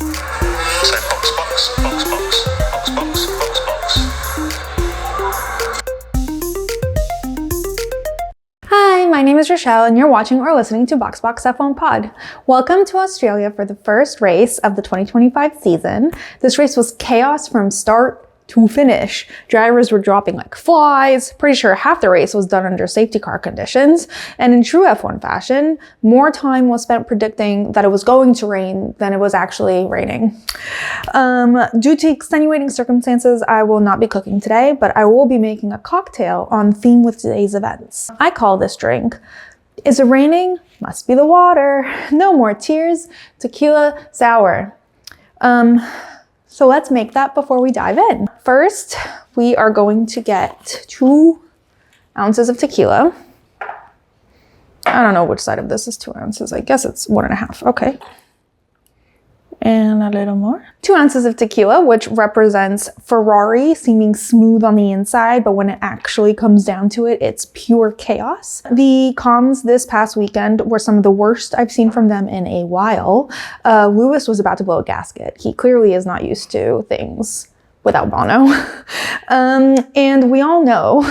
So box, box, box, box, box, box, box, box. Hi, my name is Rochelle and you're watching or listening to Box F1 Pod. Welcome to Australia for the first race of the 2025 season. This race was chaos from start to finish. Drivers were dropping like flies. Pretty sure half the race was done under safety car conditions. And in true F1 fashion, more time was spent predicting that it was going to rain than it was actually raining. Due to extenuating circumstances, I will not be cooking today, but I will be making a cocktail on theme with today's events. I call this drink, "Is it raining? Must be the water. No more tears. Tequila sour." So let's make that before we dive in. First, we are going to get 2 ounces of tequila. I don't know which side of this is 2 ounces. I guess it's 1.5. Okay. And a little more. 2 ounces of tequila, which represents Ferrari seeming smooth on the inside, but when it actually comes down to it, it's pure chaos. The comms this past weekend were some of the worst I've seen from them in a while. Lewis was about to blow a gasket. He clearly is not used to things without Bono. And we all know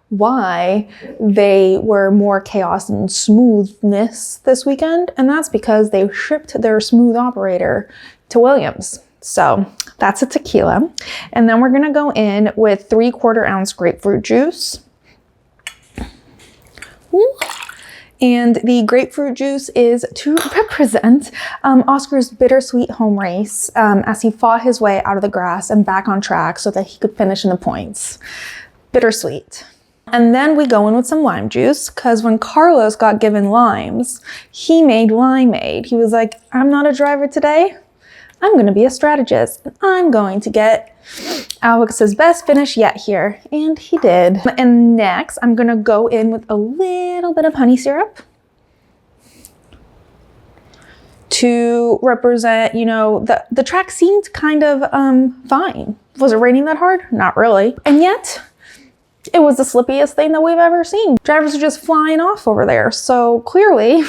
why they were more chaos and smoothness this weekend, and that's because they shipped their smooth operator to Williams. So that's a tequila. And then we're gonna go in with 3/4 ounce grapefruit juice. And the grapefruit juice is to represent Oscar's bittersweet home race as he fought his way out of the grass and back on track so that he could finish in the points. Bittersweet. And then we go in with some lime juice, because when Carlos got given limes, he made limeade. He was like, "I'm not a driver today. I'm going to be a strategist. And I'm going to get Alex's best finish yet here." And he did. And next, I'm going to go in with a little bit of honey syrup to represent, you know, the track seemed kind of fine. Was it raining that hard? Not really. And yet, it was the slippiest thing that we've ever seen. Drivers are just flying off over there. So clearly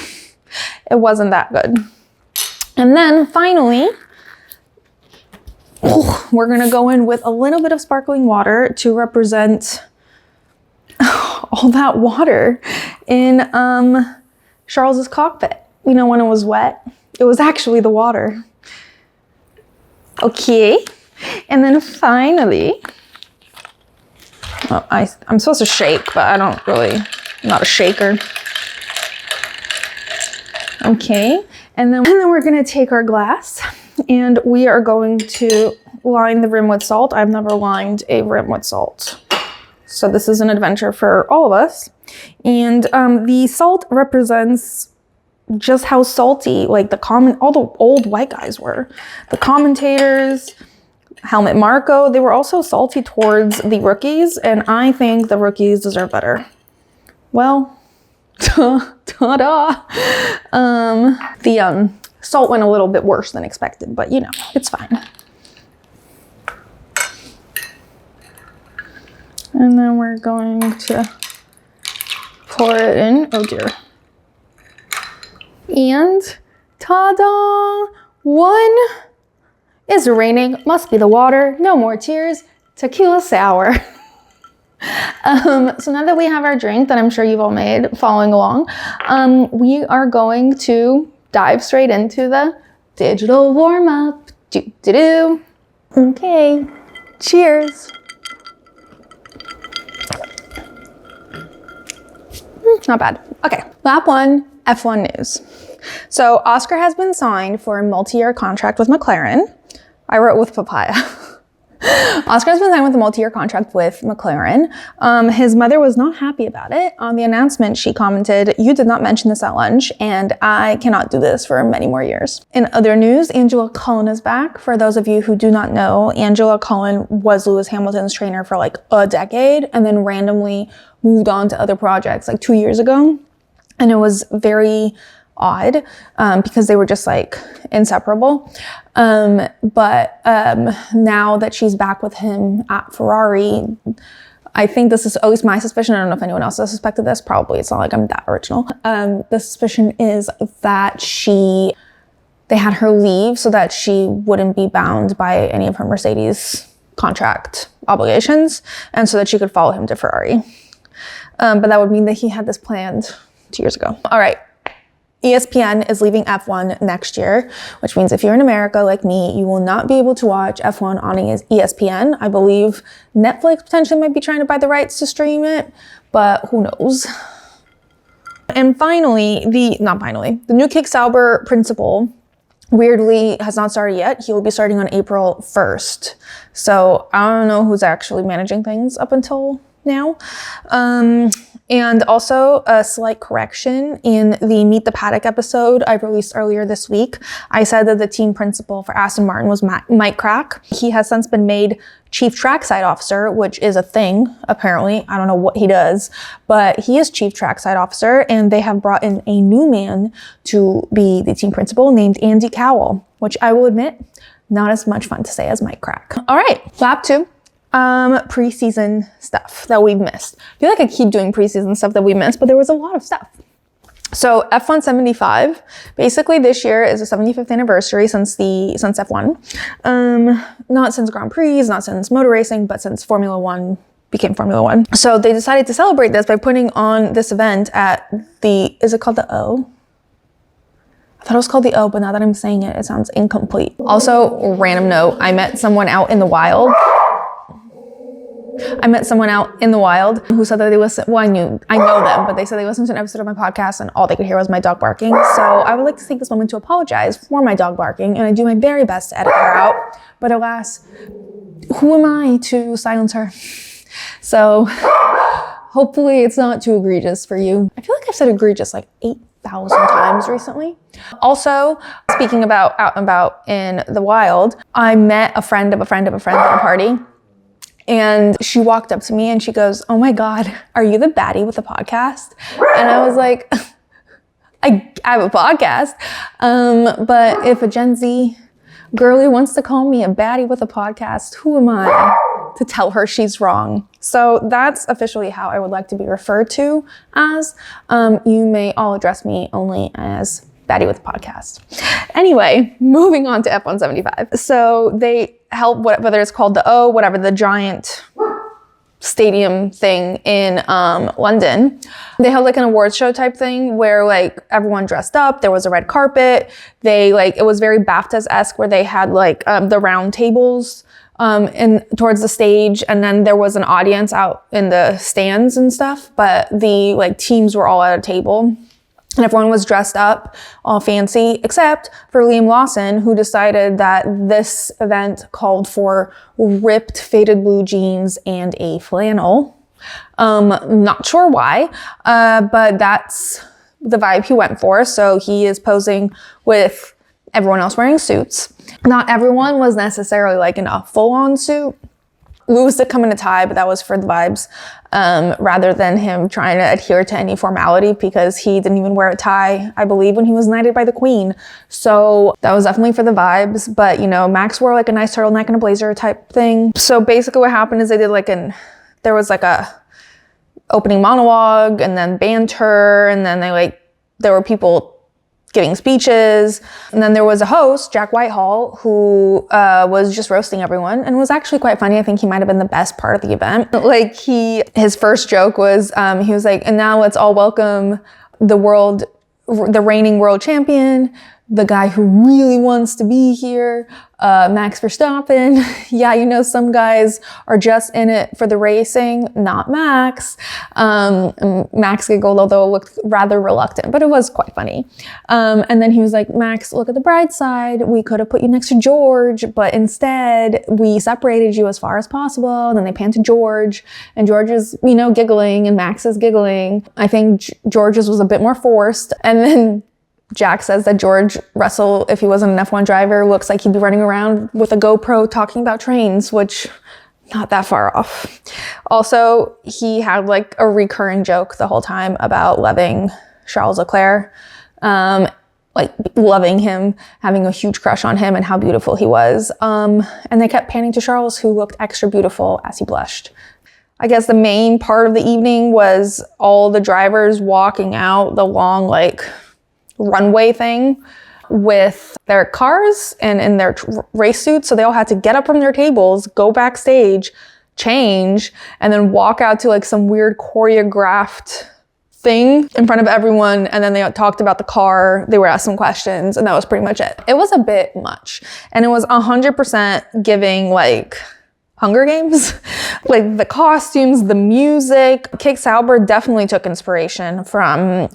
it wasn't that good. And then finally, we're gonna go in with a little bit of sparkling water to represent all that water in Charles's cockpit. You know, when it was wet, it was actually the water. Okay. And then finally, I'm supposed to shake, but I don't really, I'm not a shaker. Okay, and then we're gonna take our glass and we are going to line the rim with salt. I've never lined a rim with salt, so this is an adventure for all of us. And the salt represents just how salty, like all the old white guys were. The commentators, Helmut Marko, they were also salty towards the rookies, and I think the rookies deserve better. Well, ta-da! The salt went a little bit worse than expected, but you know, it's fine. And then we're going to pour it in. Oh dear. And ta-da! One. Is raining, must be the water, no more tears, tequila sour. So now that we have our drink that I'm sure you've all made following along, we are going to dive straight into the digital warm-up. Do-do-do. Okay, cheers. Not bad. Okay, lap 1, F1 news. So Oscar has been signed for a multi-year contract with McLaren. I wrote with papaya. Oscar has been signed with a multi-year contract with McLaren. His mother was not happy about it. On the announcement, she commented, "You did not mention this at lunch, and I cannot do this for many more years." In other news, Angela Cullen is back. For those of you who do not know, Angela Cullen was Lewis Hamilton's trainer for like a decade and then randomly moved on to other projects like 2 years ago. And it was very odd because they were just like inseparable. But now that she's back with him at Ferrari, I think this is at least my suspicion. I don't know if anyone else has suspected this. Probably. It's not like I'm that original. The suspicion is that she they had her leave so that she wouldn't be bound by any of her Mercedes contract obligations, and so that she could follow him to Ferrari. But that would mean that he had this planned 2 years ago. All right. ESPN is leaving F1 next year, which means if you're in America like me, you will not be able to watch F1 on ESPN. I believe Netflix potentially might be trying to buy the rights to stream it, but who knows? And finally, the new Kick Sauber principal weirdly has not started yet. He will be starting on April 1st. So I don't know who's actually managing things up until now. And also a slight correction in the Meet the Paddock episode I released earlier this week. I said that the team principal for Aston Martin was Mike Crack. He has since been made chief trackside officer, which is a thing, apparently. I don't know what he does, but he is chief trackside officer, and they have brought in a new man to be the team principal named Andy Cowell, which I will admit, not as much fun to say as Mike Crack. All right, lap 2. Preseason stuff that we've missed. I feel like I keep doing preseason stuff that we missed, but there was a lot of stuff. So F175, basically this year is the 75th anniversary since F1. Not since Grand Prix, not since motor racing, but since Formula One became Formula One. So they decided to celebrate this by putting on this event at is it called the O? I thought it was called the O, but now that I'm saying it, it sounds incomplete. Also, random note, I met someone out in the wild who said that they listen. Well, I know them, but they said they listened to an episode of my podcast and all they could hear was my dog barking. So I would like to take this moment to apologize for my dog barking, and I do my very best to edit her out. But alas, who am I to silence her? So hopefully it's not too egregious for you. I feel like I've said egregious like 8,000 times recently. Also, speaking about out and about in the wild, I met a friend of a friend of a friend at a party. And she walked up to me and she goes, "Oh my God, are you the baddie with the podcast?" And I was like, I have a podcast. But if a Gen Z girly wants to call me a baddie with a podcast, who am I to tell her she's wrong? So that's officially how I would like to be referred to as. You may all address me only as baddie with a podcast. Anyway, moving on to F175. So they held whether it's called the O, whatever, the giant stadium thing in London. They held like an awards show type thing where like everyone dressed up. There was a red carpet. It was very BAFTAs-esque where they had like the round tables towards the stage, and then there was an audience out in the stands and stuff. But the like teams were all at a table. And everyone was dressed up, all fancy, except for Liam Lawson, who decided that this event called for ripped faded blue jeans and a flannel. Not sure why, but that's the vibe he went for. So he is posing with everyone else wearing suits. Not everyone was necessarily like in a full-on suit. Lewis did come in a tie, but that was for the vibes, rather than him trying to adhere to any formality, because he didn't even wear a tie, I believe, when he was knighted by the Queen. So that was definitely for the vibes. But, you know, Max wore like a nice turtleneck and a blazer type thing. So basically what happened is they did there was like a opening monologue and then banter, and then there were people giving speeches. And then there was a host, Jack Whitehall, who was just roasting everyone and was actually quite funny. I think he might have been the best part of the event. His first joke was, he was like, "And now let's all welcome the reigning world champion, the guy who really wants to be here, Max Verstappen." Yeah, you know, some guys are just in it for the racing, not Max. Max giggled, although it looked rather reluctant, but it was quite funny. And then he was like, "Max, look at the bright side. We could have put you next to George, but instead we separated you as far as possible." And then they pan to George, and George is, you know, giggling, and Max is giggling. I think George's was a bit more forced. And then Jack says that George Russell, if he wasn't an F1 driver, looks like he'd be running around with a GoPro talking about trains, which not that far off. Also, he had like a recurring joke the whole time about loving Charles Leclerc, loving him, having a huge crush on him and how beautiful he was. And they kept panning to Charles, who looked extra beautiful as he blushed. I guess the main part of the evening was all the drivers walking out the long, runway thing. with their cars and in their race suits. So they all had to get up from their tables, go backstage, change, and then walk out to like some weird choreographed thing in front of everyone. And then they talked about the car. They were asked some questions, and that was pretty much it. It was a bit much. And it was 100% giving like Hunger Games. Like the costumes, the music. Kate Sauber definitely took inspiration from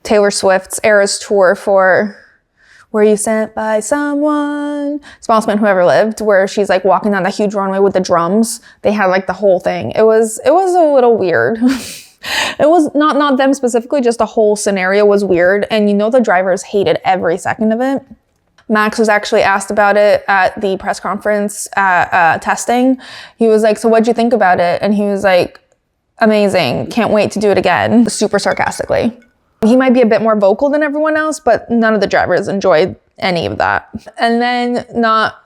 Taylor Swift's Eras Tour for Were You Sent by Someone? Smallest Man Who Ever Lived, where she's like walking down that huge runway with the drums. They had like the whole thing. It was a little weird. It was not them specifically, just the whole scenario was weird. And you know, the drivers hated every second of it. Max was actually asked about it at the press conference at testing. He was like, so what'd you think about it? And he was like, amazing. Can't wait to do it again. Super sarcastically. He might be a bit more vocal than everyone else, but none of the drivers enjoyed any of that. And then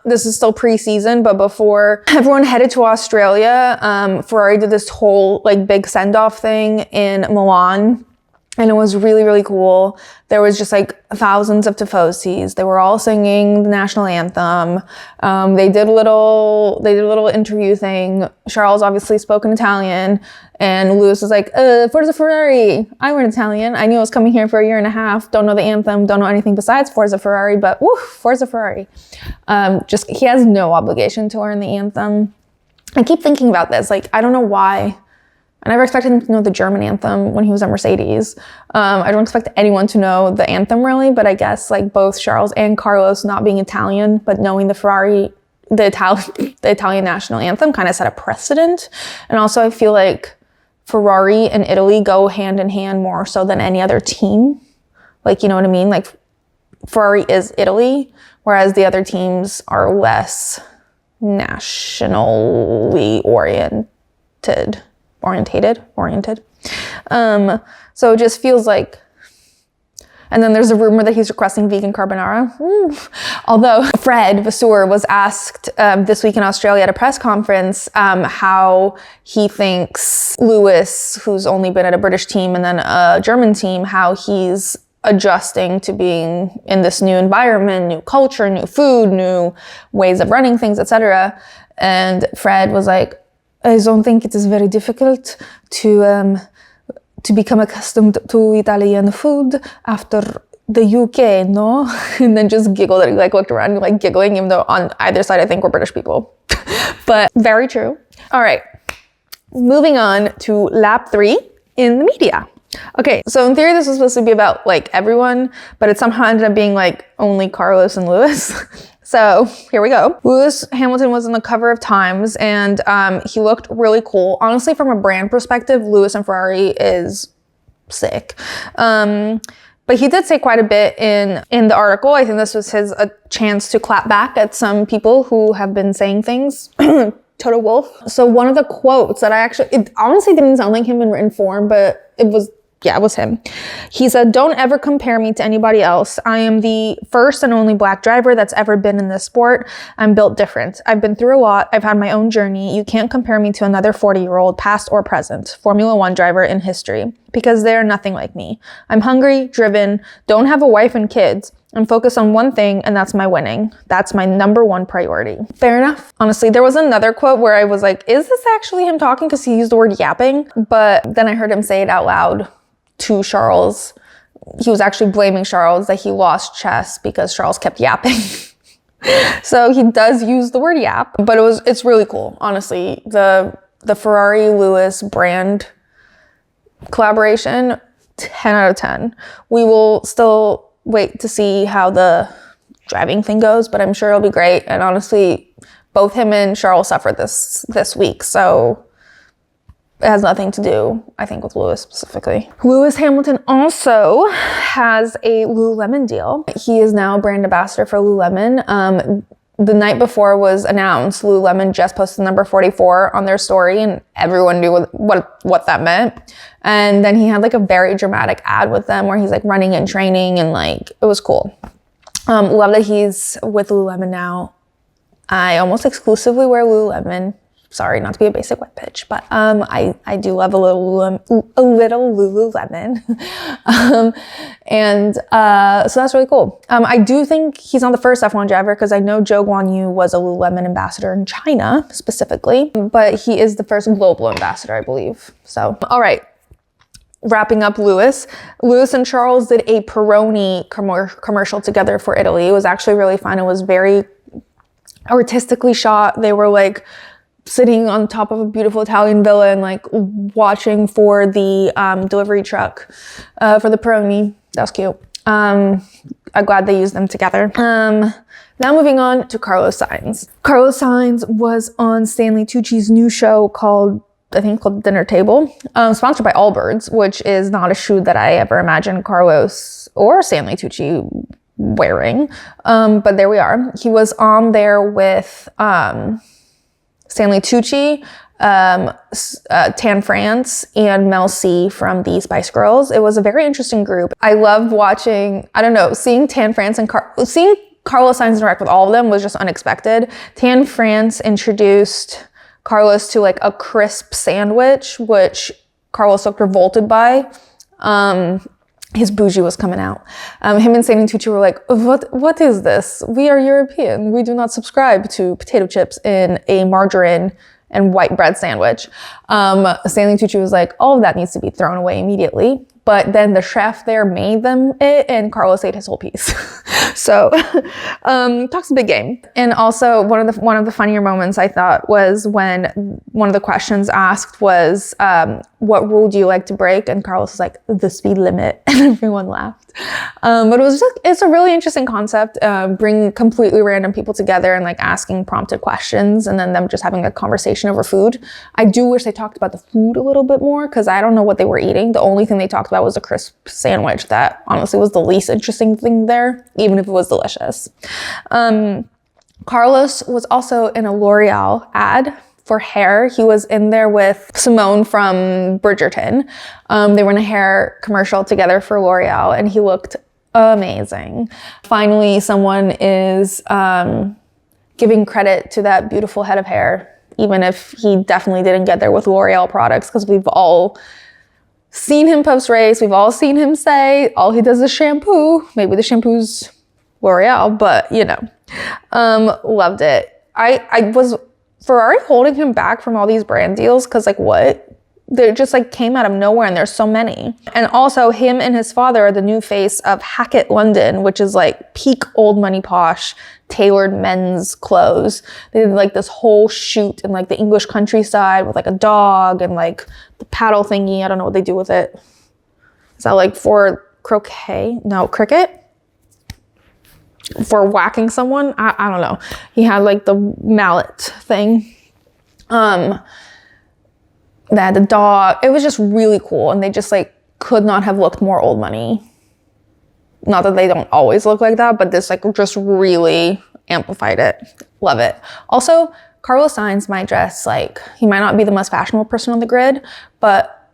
this is still pre-season, but before everyone headed to Australia, Ferrari did this whole like big send-off thing in Milan. And it was really, really cool. There was just like thousands of tifosis. They were all singing the national anthem. They did a little interview thing. Charles obviously spoke in Italian, and Lewis was like, Forza Ferrari. I learned Italian. I knew I was coming here for a year and a half. Don't know the anthem. Don't know anything besides Forza Ferrari, but woo, Forza Ferrari. He has no obligation to learn the anthem. I keep thinking about this. Like, I don't know why. I never expected him to know the German anthem when he was at Mercedes. I don't expect anyone to know the anthem really, but I guess like both Charles and Carlos not being Italian, but knowing the Italian national anthem kind of set a precedent. And also I feel like Ferrari and Italy go hand in hand more so than any other team. Like, you know what I mean? Like Ferrari is Italy, whereas the other teams are less nationally oriented. So it just feels like, and then there's a rumor that he's requesting vegan carbonara. Although Fred Vasseur was asked this week in Australia at a press conference how he thinks Lewis, who's only been at a British team and then a German team, how he's adjusting to being in this new environment, new culture, new food, new ways of running things, etc. And Fred was like, I don't think it is very difficult to become accustomed to Italian food after the UK, no? And then just giggled and like looked around like giggling, even though on either side I think we're British people. But very true. All right, moving on to lap 3 in the media. Okay, so in theory this was supposed to be about like everyone, but it somehow ended up being like only Carlos and Lewis. So here we go. Lewis Hamilton was on the cover of Times, and he looked really cool. Honestly, from a brand perspective, Lewis and Ferrari is sick. But he did say quite a bit in the article. I think this was his chance to clap back at some people who have been saying things. Toto Wolff. So one of the quotes that it honestly didn't sound like him in written form, but it was him. He said, "Don't ever compare me to anybody else. I am the first and only black driver that's ever been in this sport. I'm built different. I've been through a lot. I've had my own journey. You can't compare me to another 40-year-old, past or present, Formula One driver in history, because they're nothing like me. I'm hungry, driven, don't have a wife and kids. I'm focused on one thing, and that's my winning. That's my number one priority." Fair enough. Honestly, there was another quote where I was like, is this actually him talking? Because he used the word yapping. But then I heard him say it out loud to Charles. He was actually blaming Charles that he lost chess because Charles kept yapping. So he does use the word yap, but it's really cool. Honestly, the Ferrari Lewis brand collaboration, 10 out of 10. We will still wait to see how the driving thing goes, but I'm sure it'll be great. And honestly, both him and Charles suffered this week, so it has nothing to do, I think, with Lewis specifically. Lewis Hamilton also has a Lululemon deal. He is now a brand ambassador for Lululemon. The night before was announced, Lululemon just posted number 44 on their story, and everyone knew what that meant. And then he had like a very dramatic ad with them where he's like running and training, and like it was cool. Love that he's with Lululemon now. I almost exclusively wear Lululemon Sorry, not to be a basic white bitch, but I do love a little Lululemon. So that's really cool. I do think he's not the first F1 driver, because I know Zhou Guanyu was a Lululemon ambassador in China specifically, but he is the first global ambassador, I believe. So, all right. Wrapping up Lewis and Charles did a Peroni commercial together for Italy. It was actually really fun. It was very artistically shot. They were like sitting on top of a beautiful Italian villa and like watching for the delivery truck for the Peroni. That was cute. I'm glad they used them together. Now moving on to Carlos Sainz. Carlos Sainz was on Stanley Tucci's new show called Dinner Table, sponsored by Allbirds, which is not a shoe that I ever imagined Carlos or Stanley Tucci wearing. But there we are. He was on there with Stanley Tucci, Tan France, and Mel C from the Spice Girls. It was a very interesting group. I loved watching, seeing Tan France and seeing Carlos Sainz interact with all of them was just unexpected. Tan France introduced Carlos to like a crisp sandwich, which Carlos looked revolted by. His bougie was coming out. Him and Stanley Tucci were like, what is this? We are European. We do not subscribe to potato chips in a margarine and white bread sandwich. Stanley Tucci was like, all of that needs to be thrown away immediately. But then the chef there made them it, and Carlos ate his whole piece. So, talks a big game. And also one of the funnier moments I thought was when one of the questions asked was, what rule do you like to break? And Carlos was like, the speed limit, and everyone laughed. But it's a really interesting concept, bringing completely random people together and like asking prompted questions, and then them just having a conversation over food. I do wish they talked about the food a little bit more, because I don't know what they were eating. The only thing they talked about was a crisp sandwich that honestly was the least interesting thing there, even if it was delicious. Carlos was also in a L'Oreal ad for hair. He was in there with Simone from Bridgerton. They were in a hair commercial together for L'Oreal, and he looked amazing. Finally, someone is giving credit to that beautiful head of hair, even if he definitely didn't get there with L'Oreal products, because we've all seen him post-race. We've all seen him say all he does is shampoo. Maybe the shampoo's L'Oreal, but loved it. I was Ferrari holding him back from all these brand deals, because like what? They just like came out of nowhere, and there's so many. And also him and his father are the new face of Hackett London, which is like peak old money posh tailored men's clothes. They did like this whole shoot in like the English countryside with like a dog and like the paddle thingy. I don't know what they do with it. Is that like for croquet? No, cricket? For whacking someone? I don't know. He had like the mallet thing. They had the dog. It was just really cool, and they just like could not have looked more old money. Not that they don't always look like that, but this like just really amplified it. Love it. Also, Carlos Sainz might dress like, he might not be the most fashionable person on the grid, but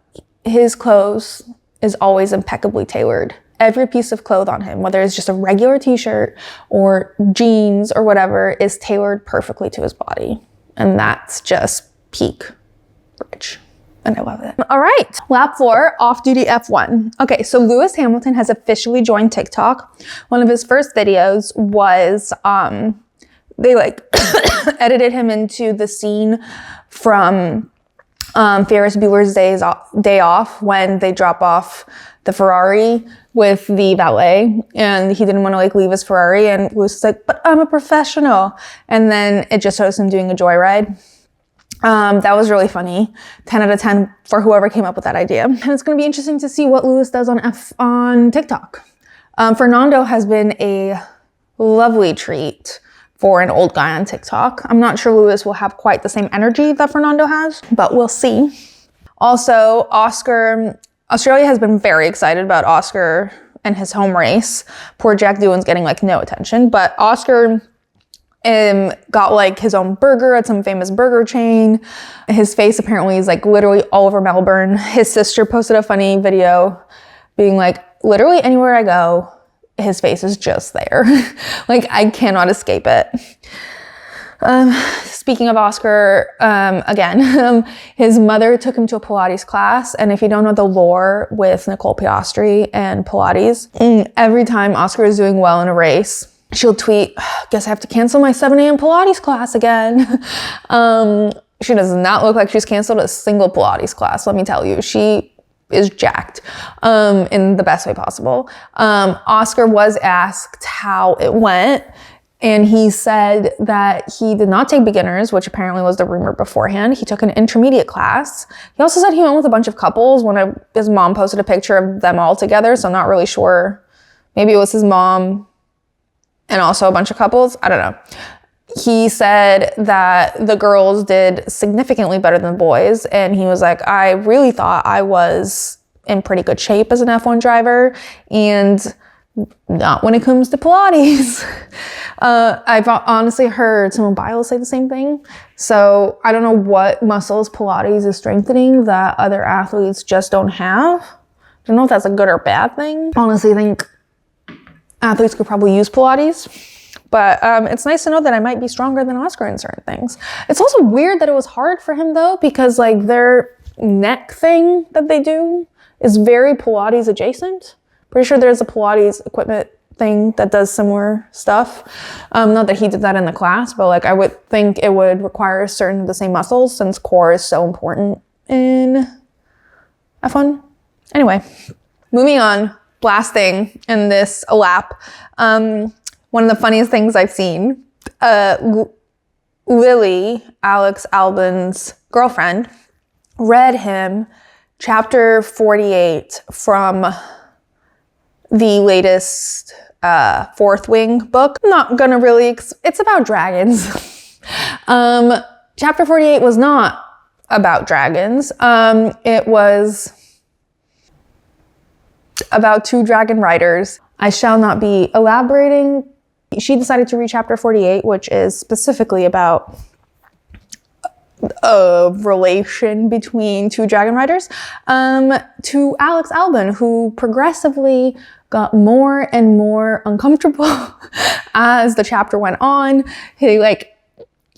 his clothes is always impeccably tailored. Every piece of clothes on him, whether it's just a regular t-shirt or jeans or whatever, is tailored perfectly to his body. And that's just peak rich. And I love it. All right, lap 4, off-duty F1. Okay, so Lewis Hamilton has officially joined TikTok. One of his first videos was, they like edited him into the scene from Ferris Bueller's Day Off, when they drop off the Ferrari with the valet, and he didn't want to like leave his Ferrari, and Lewis was like, but I'm a professional. And then it just shows him doing a joyride. That was really funny. 10 out of 10 for whoever came up with that idea. And it's going to be interesting to see what Lewis does on TikTok. Fernando has been a lovely treat for an old guy on TikTok. I'm not sure Lewis will have quite the same energy that Fernando has, but we'll see. Also, Australia has been very excited about Oscar and his home race. Poor Jack Doohan's getting like no attention, but Oscar got like his own burger at some famous burger chain. His face apparently is like literally all over Melbourne. His sister posted a funny video being like, literally anywhere I go, his face is just there. Like I cannot escape it. Speaking of Oscar, again, his mother took him to a Pilates class. And if you don't know the lore with Nicole Piastri and Pilates, every time Oscar is doing well in a race, she'll tweet, guess I have to cancel my 7 a.m. Pilates class again. She does not look like she's canceled a single Pilates class, let me tell you. She is jacked in the best way possible. Oscar was asked how it went, and he said that he did not take beginners, which apparently was the rumor beforehand. He took an intermediate class. He also said he went with a bunch of couples. His mom posted a picture of them all together, so I'm not really sure. Maybe it was his mom and also a bunch of couples. I don't know. He said that the girls did significantly better than the boys. And he was like, I really thought I was in pretty good shape as an F1 driver, and not when it comes to Pilates. I've honestly heard some bios say the same thing. So I don't know what muscles Pilates is strengthening that other athletes just don't have. I don't know if that's a good or bad thing. Honestly, I think athletes could probably use Pilates. But it's nice to know that I might be stronger than Oscar in certain things. It's also weird that it was hard for him though, because like their neck thing that they do is very Pilates adjacent. Pretty sure there's a Pilates equipment thing that does similar stuff. Not that he did that in the class, but like I would think it would require certain of the same muscles since core is so important in F1. Anyway, moving on, blasting in this lap. One of the funniest things I've seen, Lily, Alex Albon's girlfriend, read him chapter 48 from the latest Fourth Wing book. I'm not gonna really, it's about dragons. Chapter 48 was not about dragons. It was about 2 dragon riders. I shall not be elaborating. She decided to read chapter 48, which is specifically about a relation between 2 dragon riders, to Alex Albon, who progressively got more and more uncomfortable as the chapter went on.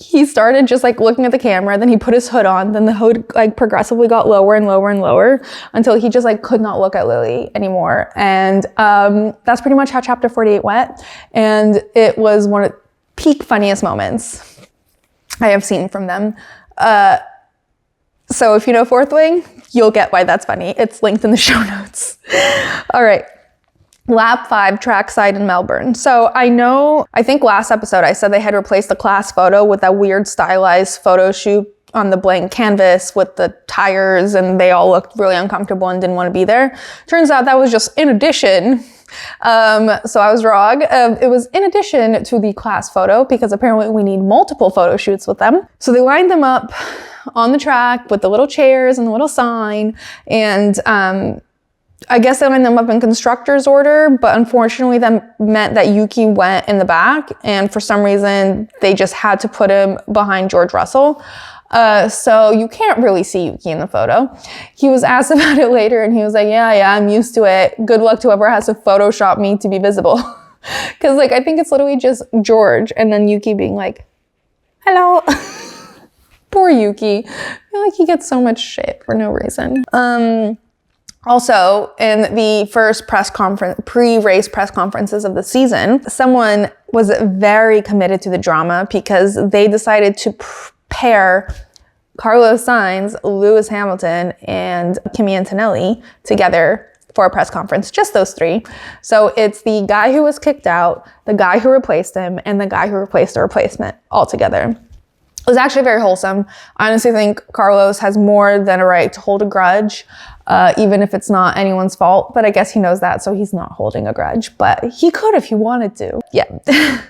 He started just like looking at the camera, then he put his hood on, then the hood like progressively got lower and lower and lower until he just like could not look at Lily anymore. And that's pretty much how chapter 48 went. And it was one of the peak funniest moments I have seen from them. So if you know Fourth Wing, you'll get why that's funny. It's linked in the show notes. All right. Lap 5 trackside in Melbourne. So I think last episode I said they had replaced the class photo with that weird stylized photo shoot on the blank canvas with the tires, and they all looked really uncomfortable and didn't want to be there. Turns out that was just in addition. So I was wrong. It was in addition to the class photo because apparently we need multiple photo shoots with them. So they lined them up on the track with the little chairs and the little sign, and I guess they lined them up in constructor's order, but unfortunately that meant that Yuki went in the back, and for some reason they just had to put him behind George Russell. So you can't really see Yuki in the photo. He was asked about it later and he was like, yeah, I'm used to it. Good luck to whoever has to Photoshop me to be visible. Cause like, I think it's literally just George and then Yuki being like, hello. Poor Yuki. I feel like he gets so much shit for no reason. Also, in the first pre-race press conferences of the season, someone was very committed to the drama because they decided to pair Carlos Sainz, Lewis Hamilton, and Kimi Antonelli together for a press conference, just those 3. So it's the guy who was kicked out, the guy who replaced him, and the guy who replaced the replacement all together. It was actually very wholesome. I honestly think Carlos has more than a right to hold a grudge, even if it's not anyone's fault, but I guess he knows that, so he's not holding a grudge, but he could if he wanted to. Yeah.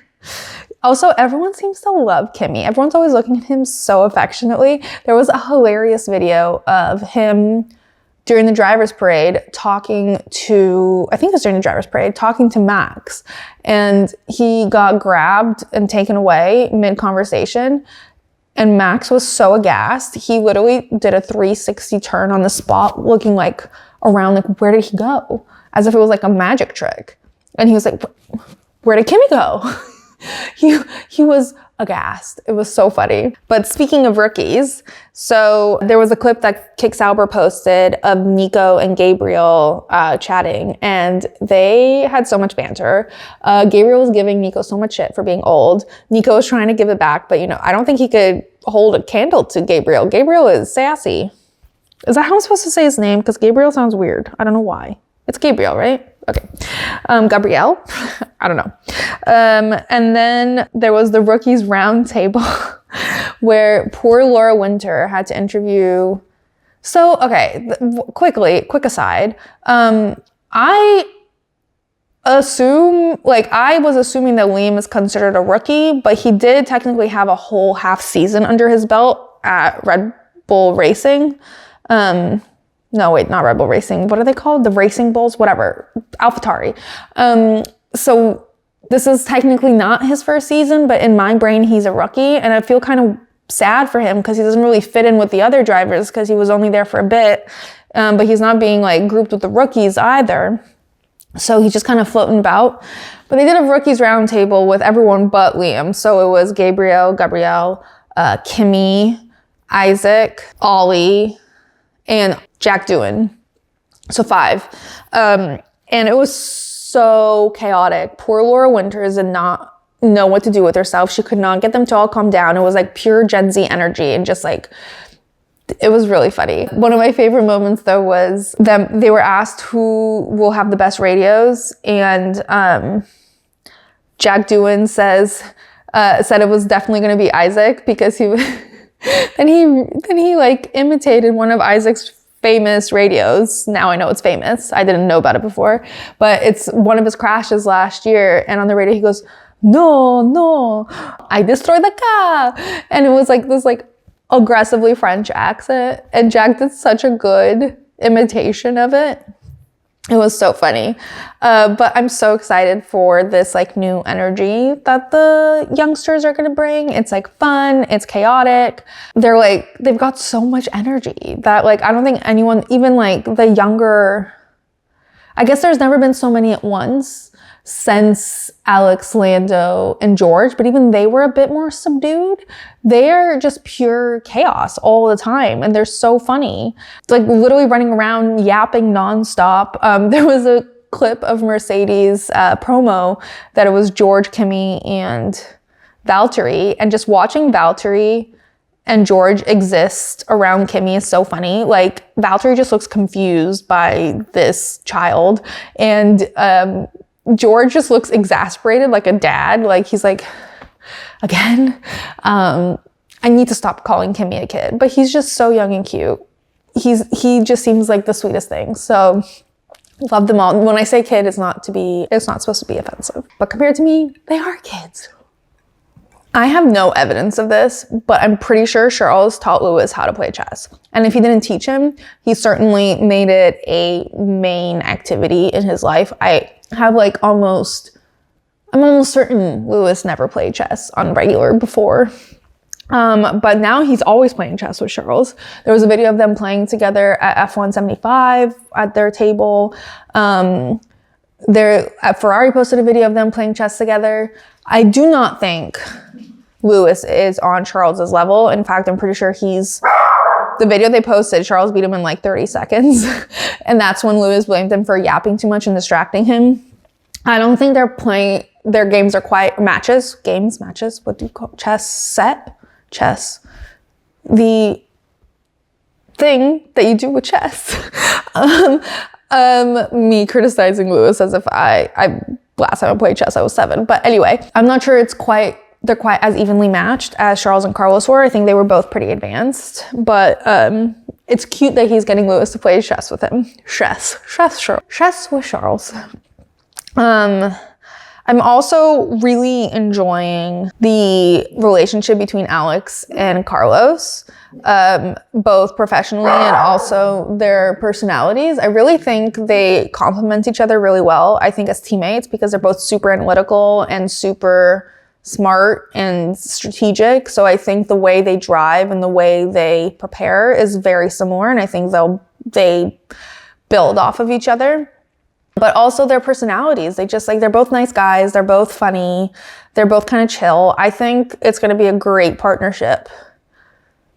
Also, everyone seems to love Kimi. Everyone's always looking at him so affectionately. There was a hilarious video of him during the driver's parade talking to Max, and he got grabbed and taken away mid-conversation. And Max was so aghast. He literally did a 360 turn on the spot, looking like around, like, where did he go? As if it was like a magic trick. And he was like, where did Kimi go? he was aghast. It was so funny. But speaking of rookies, so there was a clip that Kick Sauber posted of Nico and Gabriel chatting, and they had so much banter. Gabriel was giving Nico so much shit for being old. Nico was trying to give it back, but I don't think he could hold a candle to Gabriel. Gabriel is sassy. Is that how I'm supposed to say his name? Because Gabriel sounds weird. I don't know why. It's Gabriel, right? Okay. Gabrielle? I don't know. And then there was the rookies round table where poor Laura Winter had to interview. So, okay, quick aside. I was assuming that Liam is considered a rookie, but he did technically have a whole half season under his belt at Red Bull Racing. No, wait, not Red Bull Racing. What are they called? The Racing Bulls? Whatever. AlphaTauri. So this is technically not his first season, but in my brain, he's a rookie. And I feel kind of sad for him because he doesn't really fit in with the other drivers because he was only there for a bit. But he's not being grouped with the rookies either. So he's just kind of floating about. But they did a rookies roundtable with everyone but Liam. So it was Gabriel, Kimi, Isaac, Ollie, and Jack Doohan. So 5. And it was so chaotic. Poor Laura Winters did not know what to do with herself. She could not get them to all calm down. It was pure Gen Z energy and just it was really funny. One of my favorite moments though was they were asked who will have the best radios, and Jack Doohan said it was definitely going to be Isaac because he then he imitated one of Isaac's famous radios. Now I know it's famous. I didn't know about it before, but it's one of his crashes last year. And on the radio, he goes, no, I destroyed the car. And it was this aggressively French accent. And Jack did such a good imitation of it. It was so funny. But I'm so excited for this new energy that the youngsters are going to bring. It's fun. It's chaotic. They've got so much energy that I don't think anyone, even the younger, I guess there's never been so many at once since Alex, Lando, and George, but even they were a bit more subdued. They're just pure chaos all the time, and they're so funny. Literally running around yapping nonstop. There was a clip of Mercedes promo that it was George, Kimi, and Valtteri, and just watching Valtteri and George exist around Kimi is so funny. Valtteri just looks confused by this child, and George just looks exasperated like a dad. He's again? I need to stop calling Kimi a kid, but he's just so young and cute. He just seems like the sweetest thing. So love them all. When I say kid, it's not supposed to be offensive, but compared to me, they are kids. I have no evidence of this, but I'm pretty sure Charles taught Lewis how to play chess. And if he didn't teach him, he certainly made it a main activity in his life. I'm almost certain Lewis never played chess on regular before. But now he's always playing chess with Charles. There was a video of them playing together at F175 at their table. Ferrari posted a video of them playing chess together. I do not think Lewis is on Charles's level. In fact, I'm pretty sure the video they posted, Charles beat him in 30 seconds. And that's when Lewis blamed him for yapping too much and distracting him. I don't think their games are quite matches. What do you call chess? The thing that you do with chess. Me criticizing Lewis as if last time I played chess, I was 7. But anyway, I'm not sure they're quite as evenly matched as Charles and Carlos were. I think they were both pretty advanced, but it's cute that he's getting Lewis to play chess with him. Chess with Charles. I'm also really enjoying the relationship between Alex and Carlos, both professionally and also their personalities. I really think they complement each other really well, I think, as teammates, because they're both super analytical and super smart and strategic. So I think the way they drive and the way they prepare is very similar, and I think they build off of each other. but also their personalities. They're both nice guys. They're both funny. They're both kind of chill. I think it's going to be a great partnership.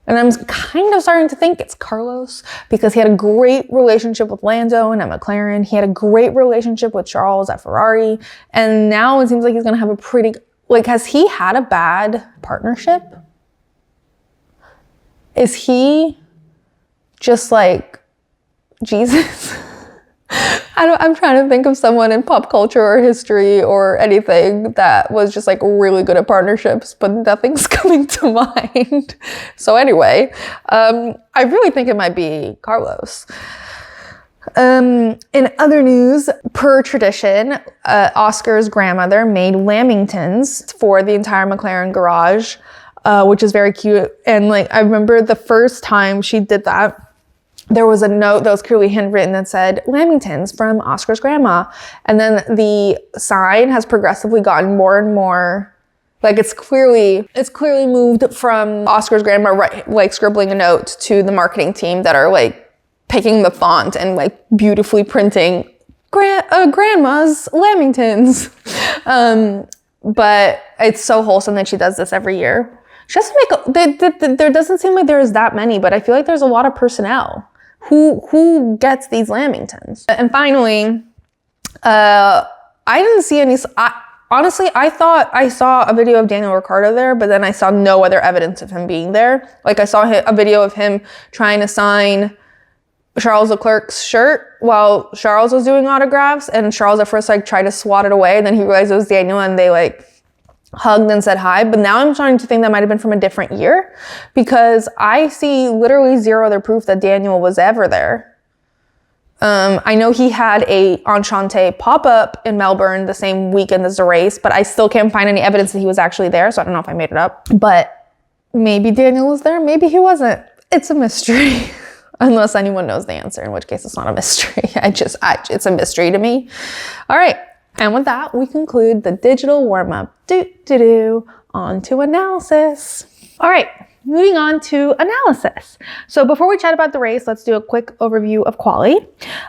And I'm kind of starting to think it's Carlos, because he had a great relationship with Lando and at McLaren. He had a great relationship with Charles at Ferrari. And now it seems like he's going to have a pretty, like, has he had a bad partnership? Is he just like Jesus? I'm trying to think of someone in pop culture or history or anything that was just like really good at partnerships, but nothing's coming to mind. So anyway, I really think it might be Carlos. In other news, per tradition, Oscar's grandmother made lamingtons for the entire McLaren garage, which is very cute. And like, I remember the first time she did that, there was a note that was clearly handwritten that said Lamingtons from Oscar's grandma. And then the sign has progressively gotten more and more, like it's clearly moved from Oscar's grandma, like scribbling a note, to the marketing team that are like picking the font and like beautifully printing grandma's Lamingtons. But it's so wholesome that she does this every year. She doesn't there doesn't seem like there's that many, but I feel like there's a lot of personnel. Who gets these Lamingtons? And finally, I didn't see any. Honestly, I thought I saw a video of Daniel Ricciardo there, but then I saw no other evidence of him being there. Like I saw a video of him trying to sign Charles Leclerc's shirt while Charles was doing autographs, and Charles at first like tried to swat it away, and then he realized it was Daniel, and they like hugged and said hi. But now I'm starting to think that might have been from a different year, because I see literally zero other proof that Daniel was ever there. I know he had a Enchante pop-up in Melbourne the same weekend as the race, but I still can't find any evidence that he was actually there, so I don't know if I made it up. But maybe Daniel was there, maybe he wasn't. It's a mystery. Unless anyone knows the answer, in which case it's not a mystery. It's a mystery to me. All right. And with that, we conclude the digital warm-up. On to analysis. All right, moving on to analysis. So before we chat about the race, let's do a quick overview of quali.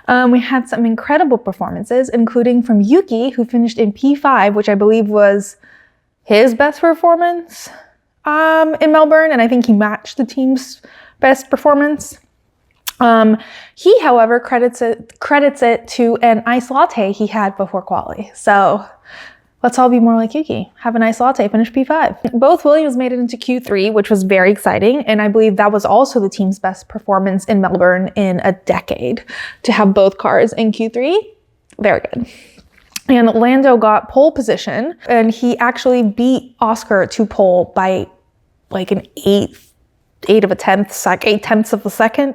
We had some incredible performances, including from Yuki, who finished in P5, which I believe was his best performance in Melbourne, and I think he matched the team's best performance. He, however, credits it to an iced latte he had before quali. So let's all be more like Yuki. Have an iced latte, finish P5. Both Williams made it into Q3, which was very exciting. And I believe that was also the team's best performance in Melbourne in a decade. To have both cars in Q3, very good. And Lando got pole position, and he actually beat Oscar to pole by like an eighth of a second,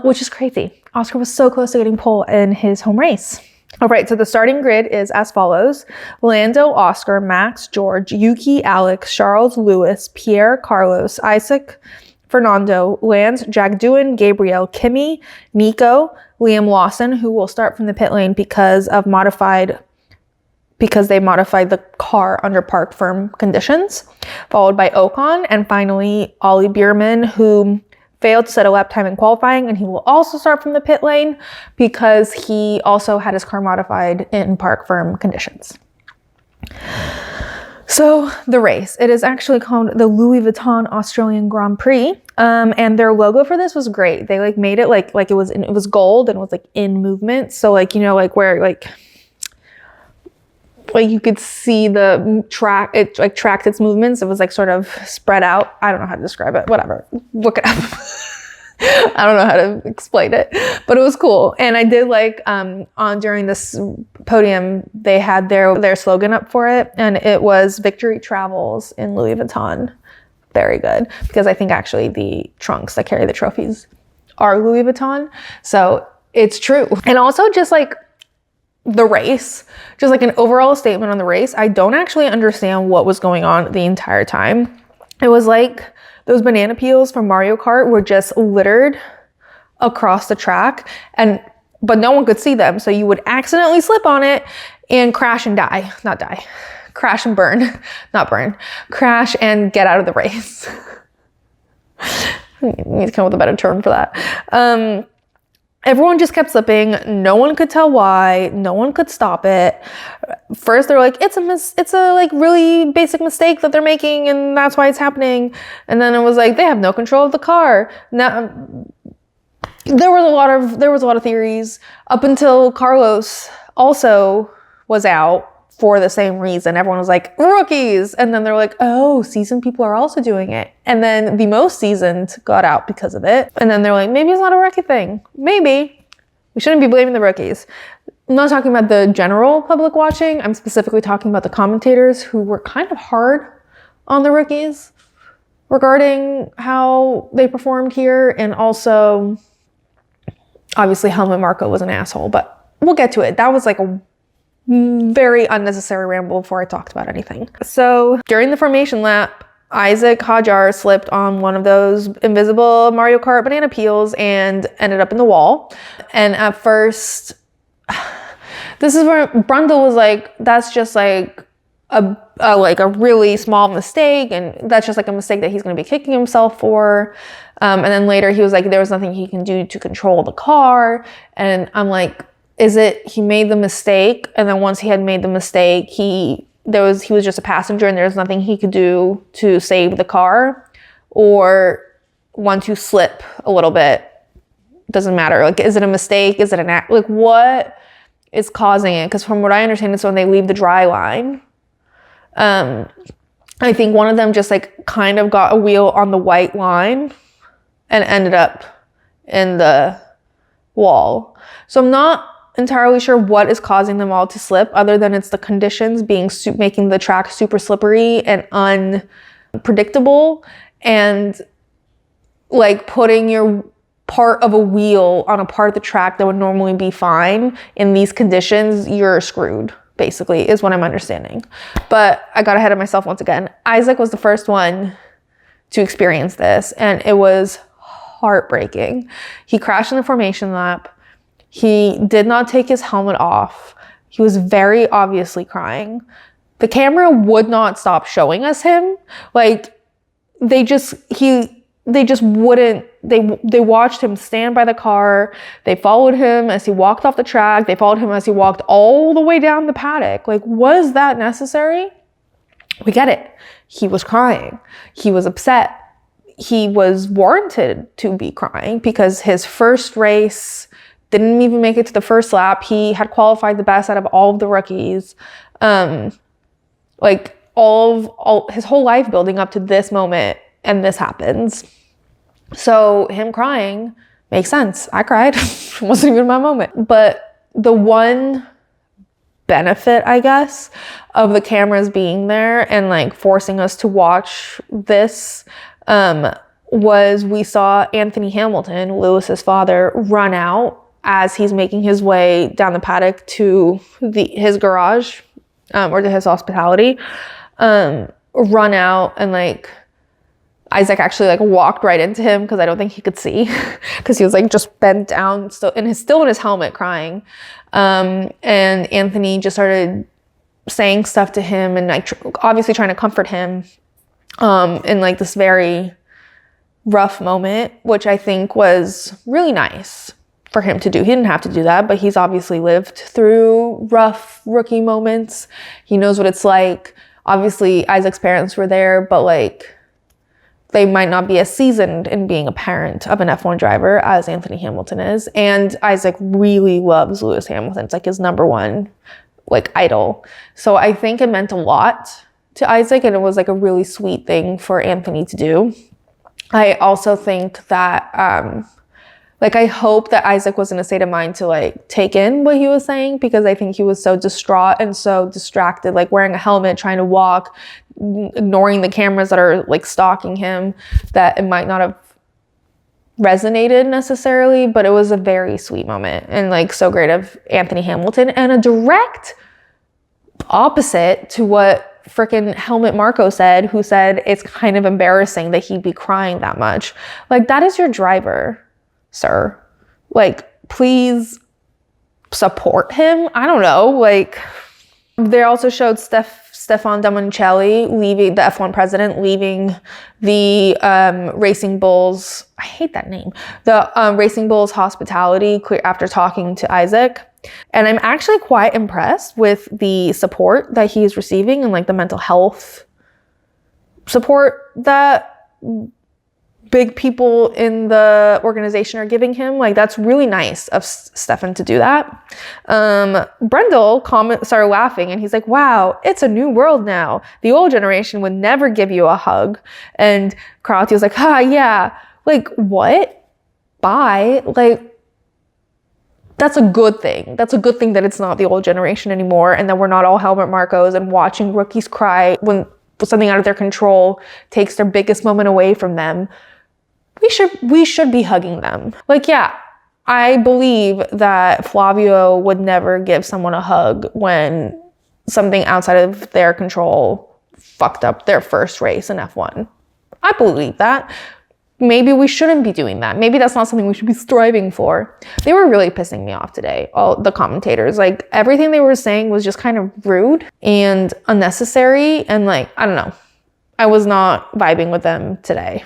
which is crazy. Oscar was so close to getting pole in his home race. All right, so the starting grid is as follows: Lando, Oscar, Max, George, Yuki, Alex, Charles, Lewis, Pierre, Carlos, Isaac, Fernando, Lance, Jack Doohan, Gabriel, Kimi, Nico, Liam Lawson, who will start from the pit lane because they modified the car under park firm conditions, followed by Ocon, and finally Ollie Bierman, who failed to set a lap time in qualifying, and he will also start from the pit lane because he also had his car modified in park firm conditions. So the race, it is actually called the Louis Vuitton Australian Grand Prix, and their logo for this was great. They like made it like it was gold and was like in movement. So like, you know, like where like you could see the track, it like tracked its movements. It was like sort of spread out. I don't know how to describe it. Whatever. Look it up. I don't know how to explain it, but it was cool. And I did like during this podium, they had their slogan up for it, and it was "Victory Travels in Louis Vuitton." Very good, because I think actually the trunks that carry the trophies are Louis Vuitton. So it's true. And also just like the race, just like an overall statement on the race, I don't actually understand what was going on the entire time. It was like those banana peels from Mario Kart were just littered across the track, but no one could see them. So you would accidentally slip on it and crash and die. Not die. Crash and burn. Not burn. Crash and get out of the race. I need to come up with a better term for that. Everyone just kept slipping. No one could tell why. No one could stop it. First, they're like, it's a like really basic mistake that they're making, and that's why it's happening. And then it was like, they have no control of the car. Now, there was a lot of theories up until Carlos also was out for the same reason. Everyone was like, rookies. And then they're like, oh, seasoned people are also doing it. And then the most seasoned got out because of it. And then they're like, maybe it's not a rookie thing. Maybe. We shouldn't be blaming the rookies. I'm not talking about the general public watching. I'm specifically talking about the commentators who were kind of hard on the rookies regarding how they performed here. And also, obviously, Helmut Marko was an asshole, but we'll get to it. That was like a very unnecessary ramble before I talked about anything. So during the formation lap, Isaac Hadjar slipped on one of those invisible Mario Kart banana peels and ended up in the wall. And at first, this is where Brundle was like, that's just like a really small mistake, and that's just like a mistake that he's going to be kicking himself for. And then later he was like, there was nothing he can do to control the car. And I'm like, is it he made the mistake, and then once he had made the mistake, he was just a passenger and there's nothing he could do to save the car? Or once you slip a little bit, doesn't matter. Like, is it a mistake? Is it an act? Like, what is causing it? Because from what I understand, it's when they leave the dry line. I think one of them just like kind of got a wheel on the white line and ended up in the wall. So I'm not entirely sure what is causing them all to slip, other than it's the conditions making the track super slippery and unpredictable, and like putting your part of a wheel on a part of the track that would normally be fine in these conditions, you're screwed, basically, is what I'm understanding. But I got ahead of myself once again. Isaac was the first one to experience this, and it was heartbreaking. He crashed in the formation lap. He did not take his helmet off. He was very obviously crying. The camera would not stop showing us him. Like, they wouldn't. They watched him stand by the car. They followed him as he walked off the track. They followed him as he walked all the way down the paddock. Like, was that necessary? We get it. He was crying. He was upset. He was warranted to be crying because his first race didn't even make it to the first lap. He had qualified the best out of all of the rookies. Like all his whole life building up to this moment, and this happens. So him crying makes sense. I cried. It wasn't even my moment. But the one benefit, I guess, of the cameras being there and like forcing us to watch this was we saw Anthony Hamilton, Lewis's father, run out as he's making his way down the paddock to his garage or to his hospitality. Run out, and like Isaac actually like walked right into him because I don't think he could see because he was like just bent down still in his helmet crying. And Anthony just started saying stuff to him and like obviously trying to comfort him in like this very rough moment, which I think was really nice for him to do. He didn't have to do that, but he's obviously lived through rough rookie moments. He knows what it's like. Obviously, Isaac's parents were there, but like they might not be as seasoned in being a parent of an F1 driver as Anthony Hamilton is. And Isaac really loves Lewis Hamilton. It's like his number one like idol. So I think it meant a lot to Isaac, and it was like a really sweet thing for Anthony to do. I also think that like, I hope that Isaac was in a state of mind to like take in what he was saying, because I think he was so distraught and so distracted, like wearing a helmet, trying to walk, ignoring the cameras that are like stalking him, that it might not have resonated necessarily, but it was a very sweet moment and like so great of Anthony Hamilton, and a direct opposite to what freaking Helmut Marko said, who said it's kind of embarrassing that he'd be crying that much. Like, that is your driver, sir. Like, please support him. I don't know. Like, they also showed Stefan Domenicali leaving, the F1 president, leaving the Racing Bulls, I hate that name, the Racing Bulls hospitality after talking to Isaac. And I'm actually quite impressed with the support that he is receiving and like the mental health support that big people in the organization are giving him. Like, that's really nice of Stefan to do that. Brendel started laughing and he's like, wow, it's a new world now. The old generation would never give you a hug. And Karate was like, yeah. Like, what? Bye. Like, that's a good thing. That's a good thing that it's not the old generation anymore and that we're not all Helmut Markos and watching rookies cry when something out of their control takes their biggest moment away from them. We should be hugging them. Like, yeah, I believe that Flavio would never give someone a hug when something outside of their control fucked up their first race in F1. I believe that. Maybe we shouldn't be doing that. Maybe that's not something we should be striving for. They were really pissing me off today, all the commentators. Like, everything they were saying was just kind of rude and unnecessary. And like, I don't know. I was not vibing with them today.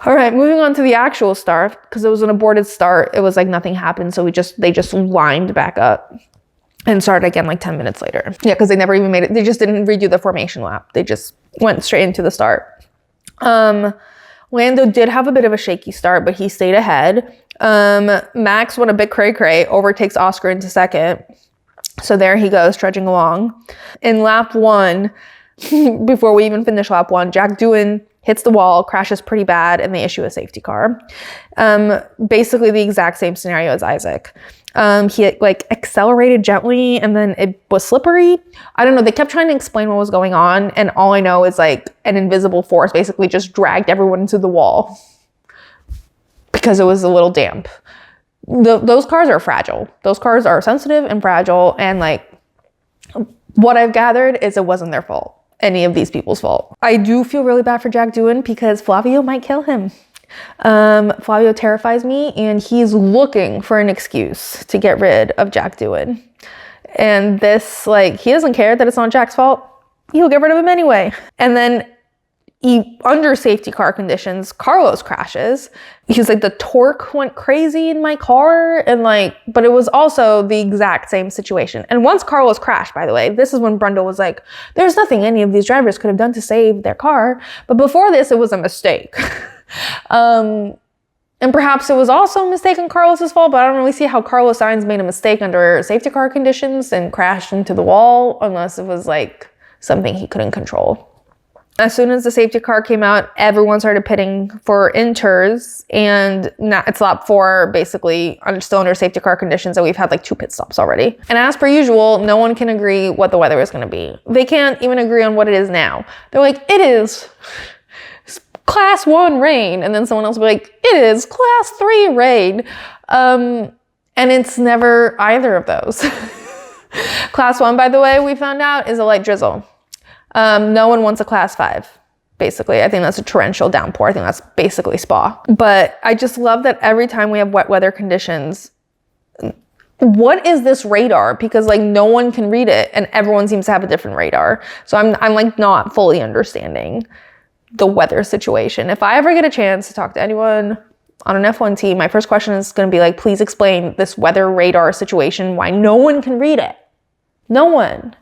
All right, moving on to the actual start, because it was an aborted start. It was like nothing happened. So they just lined back up and started again like 10 minutes later. Yeah, because they never even made it. They just didn't redo the formation lap. They just went straight into the start. Lando did have a bit of a shaky start, but he stayed ahead. Max went a bit cray-cray, overtakes Oscar into second. So there he goes, trudging along. In lap 1, before we even finish lap 1, Jack Doohan hits the wall, crashes pretty bad, and they issue a safety car. Basically the exact same scenario as Isaac. He like accelerated gently and then it was slippery. I don't know. They kept trying to explain what was going on. And all I know is like an invisible force basically just dragged everyone into the wall because it was a little damp. Those cars are fragile. Those cars are sensitive and fragile. And like what I've gathered is it wasn't their fault. Any of these people's fault. I do feel really bad for Jack Doohan because Flavio might kill him. Flavio terrifies me and he's looking for an excuse to get rid of Jack Doohan. And this, like, he doesn't care that it's not Jack's fault. He'll get rid of him anyway. And then under safety car conditions, Carlos crashes. He's like, the torque went crazy in my car. And like, but it was also the exact same situation. And once Carlos crashed, by the way, this is when Brundle was like, there's nothing any of these drivers could have done to save their car. But before this, it was a mistake. And perhaps it was also a mistake on Carlos's fault, but I don't really see how Carlos Sainz made a mistake under safety car conditions and crashed into the wall unless it was like something he couldn't control. As soon as the safety car came out, everyone started pitting for inters, and now it's lap 4, basically, still under safety car conditions, and we've had like 2 pit stops already. And as per usual, no one can agree what the weather is going to be. They can't even agree on what it is now. They're like, it is class 1 rain, and then someone else will be like, it is class 3 rain. And it's never either of those. Class 1, by the way, we found out, is a light drizzle. No one wants a class 5, basically. I think that's a torrential downpour. I think that's basically Spa. But I just love that every time we have wet weather conditions, what is this radar? Because like no one can read it and everyone seems to have a different radar. So I'm like not fully understanding the weather situation. If I ever get a chance to talk to anyone on an F1 team, my first question is going to be like, please explain this weather radar situation, why no one can read it. No one.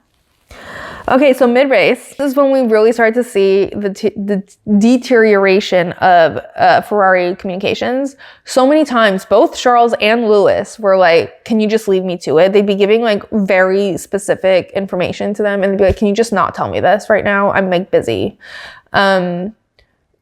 Okay, so mid-race, this is when we really started to see the deterioration of Ferrari communications. So many times, both Charles and Lewis were like, can you just leave me to it? They'd be giving like very specific information to them and they'd be like, can you just not tell me this right now? I'm like busy. And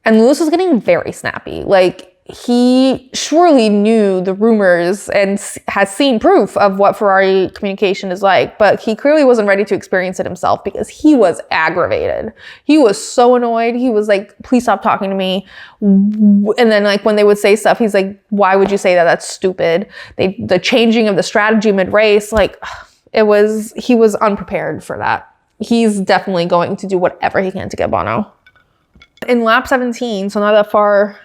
Lewis was getting very snappy. Like, he surely knew the rumors and has seen proof of what Ferrari communication is like, but he clearly wasn't ready to experience it himself because he was aggravated. He was so annoyed. He was like, please stop talking to me. And then like when they would say stuff, he's like, why would you say that? That's stupid. The changing of the strategy mid-race, like he was unprepared for that. He's definitely going to do whatever he can to get Bono. In lap 17, so not that far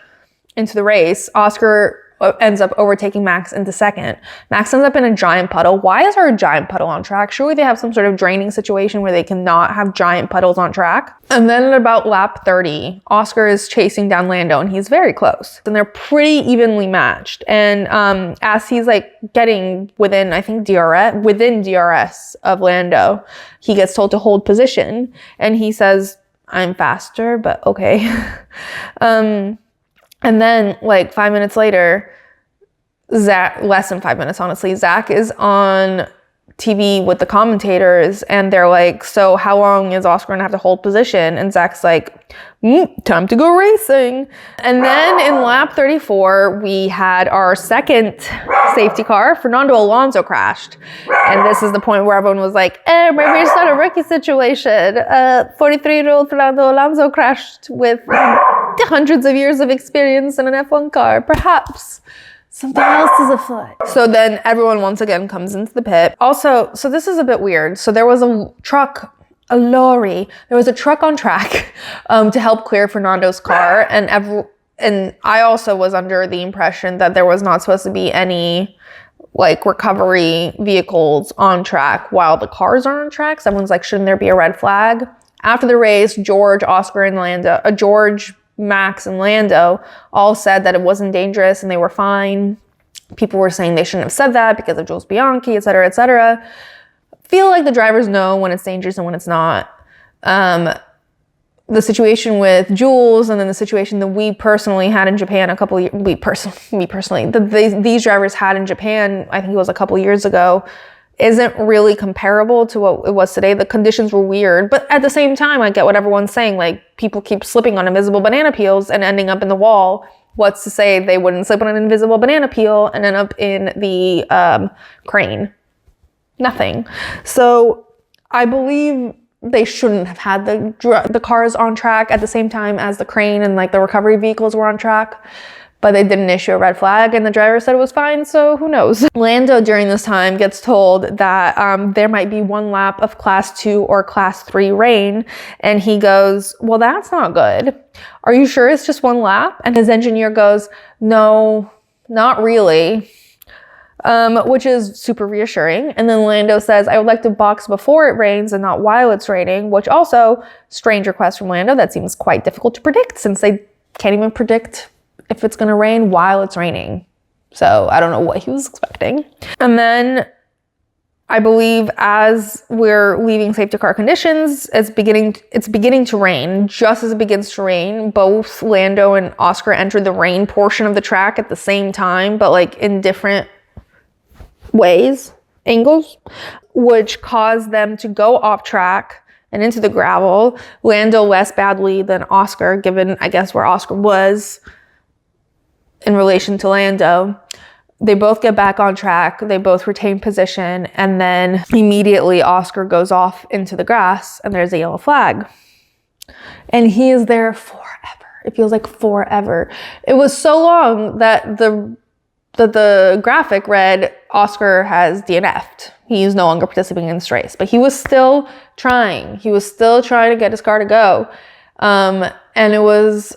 into the race, Oscar ends up overtaking Max into second. Max ends up in a giant puddle. Why is there a giant puddle on track? Surely they have some sort of draining situation where they cannot have giant puddles on track. And then at about lap 30, Oscar is chasing down Lando and he's very close. And they're pretty evenly matched. And as he's like getting within, I think within DRS of Lando, he gets told to hold position. And he says, I'm faster, but okay. And then like 5 minutes later, Zach, less than 5 minutes, honestly, Zach is on TV with the commentators and they're like, so how long is Oscar gonna have to hold position? And Zach's like, time to go racing. And then in lap 34, we had our second safety car. Fernando Alonso crashed. And this is the point where everyone was like, maybe it's not a rookie situation. 43-year-old Fernando Alonso crashed with hundreds of years of experience in an F1 car. Perhaps something else is afoot. So then everyone once again comes into the pit. Also, so this is a bit weird. So there was a lorry. There was a truck on track to help clear Fernando's car. And I also was under the impression that there was not supposed to be any like recovery vehicles on track while the cars are on track. Someone's like, shouldn't there be a red flag? After the race, George, Max and Lando all said that it wasn't dangerous and they were fine. People were saying they shouldn't have said that because of Jules Bianchi, etc., etc. Feel like the drivers know when it's dangerous and when it's not. The situation with Jules and then the situation that we personally had in Japan these drivers had in Japan, I think it was a couple years ago, isn't really comparable to what it was today. The conditions were weird, but at the same time, I get what everyone's saying. Like, people keep slipping on invisible banana peels and ending up in the wall. What's to say they wouldn't slip on an invisible banana peel and end up in the crane? Nothing. So I believe they shouldn't have had the cars on track at the same time as the crane and like the recovery vehicles were on track. But they didn't issue a red flag and the driver said it was fine, so who knows. Lando during this time gets told that there might be one lap of class 2 or class 3 rain, and he goes, well, that's not good. Are you sure it's just one lap? And his engineer goes, no, not really, which is super reassuring. And then Lando says, I would like to box before it rains and not while it's raining, which also, strange request from Lando. That seems quite difficult to predict since they can't even predict if it's going to rain while it's raining. So I don't know what he was expecting. And then I believe as we're leaving safety car conditions, it's beginning to rain. Just as it begins to rain, both Lando and Oscar enter the rain portion of the track at the same time, but like in different angles, which caused them to go off track and into the gravel. Lando less badly than Oscar, given I guess where Oscar was in relation to Lando. They both get back on track. They both retain position. And then immediately Oscar goes off into the grass and there's a yellow flag. And he is there forever. It feels like forever. It was so long that the graphic read Oscar has DNF'd. He is no longer participating in this race. But he was still trying. He was still trying to get his car to go. And it was